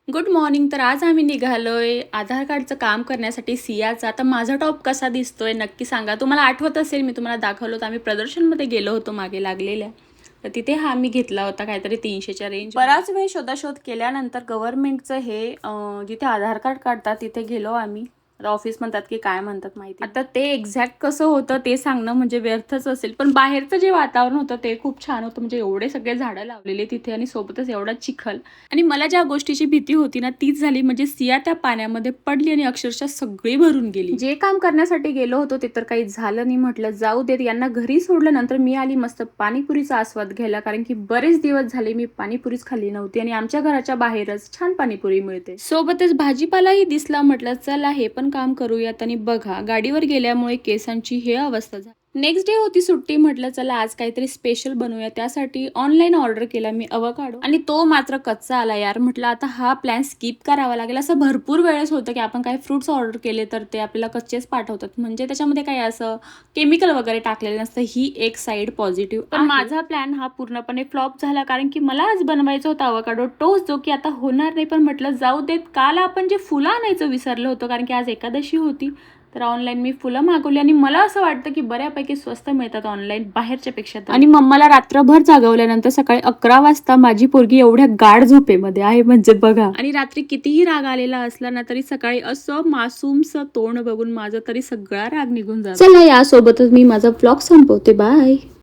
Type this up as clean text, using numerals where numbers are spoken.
Good morning. तर आज आम्ही निघालोय आधार कार्डचं काम करण्यासाठी सियाचा. आता माझा टॉप कसा दिसतोय नक्की सांगा. तुम्हाला आठवत असेल मी तुम्हाला दाखवलं होतं, आम्ही प्रदर्शनमध्ये गेलो होतो मागे लागलेल्या. तर तिथे हा आम्ही घेतला होता काहीतरी 300च्या रेंज. बराच वेळ शोधाशोध केल्यानंतर गव्हर्नमेंटचं हे जिथे आधार कार्ड काढतात तिथे गेलो आम्ही. ऑफिस म्हणतात की काय म्हणतात माहिती. आता ते एक्झॅक्ट कसं होतं ते सांगणं म्हणजे व्यर्थच असेल, पण बाहेरचं जे वातावरण होतं ते खूप छान होतं. म्हणजे एवढे सगळे झाडं लावलेले तिथे आणि सोबतच एवढा चिखल. आणि मला ज्या गोष्टीची भीती होती ना तीच झाली. म्हणजे सिया त्या पाण्यामध्ये पडली आणि अक्षरशः सगळी भरून गेली. जे काम करण्यासाठी गेलो होतो ते तर काही झालं नाही. म्हटलं जाऊ देत, यांना घरी सोडल्यानंतर मी आली मस्त पाणीपुरीचा आस्वाद घ्यायला, कारण की बरेच दिवस झाले मी पाणीपुरीच खाल्ली नव्हती आणि आमच्या घराच्या बाहेरच छान पाणीपुरी मिळते. सोबतच भाजीपालाही दिसला. म्हटलं चला हे पण काम करूयात. आणि बघा गाडीवर गेल्यामुळे केसांची हे अवस्था झाली. नेक्स्ट डे होती सुट्टी. म्हटलं चला आज काहीतरी स्पेशल बनवूया. त्यासाठी ऑनलाईन ऑर्डर केला मी अवकाडो, आणि तो मात्र कच्चा आला यार. म्हटलं आता हा प्लॅन स्किप करावा लागेल. असं भरपूर वेळेस होतं की आपण काही फ्रुट्स ऑर्डर केले तर ते आपल्याला कच्चेच पाठवतात, म्हणजे त्याच्यामध्ये काही असं केमिकल वगैरे टाकलेलं नसतं. ही एक साईड पॉझिटिव्ह. पण माझा प्लॅन हा पूर्णपणे फ्लॉप झाला, कारण की मला आज बनवायचा होता अवकाडो टोस्ट, जो की आता होणार नाही. पण म्हटलं जाऊ देत. काल आपण जे फुलं आणायचं विसरलो होतो, कारण की आज एकादशी होती, तर ऑनलाईन मी फुलं मागवली. आणि मला असं वाटतं की बऱ्यापैकी स्वस्त मिळतात ऑनलाईन बाहेरच्या पेक्षा. आणि मम्माला रात्रभर जागवल्यानंतर सकाळी 11 वाजता माझी पोरगी एवढ्या गाढ झोपेमध्ये आहे म्हणजे बघा. आणि रात्री कितीही राग आलेला असला ना तरी सकाळी असं मासूमचं तोंड बघून माझा तरी सगळा राग निघून जातो. चला यासोबतच मी माझा व्लॉग संपवते. बाय.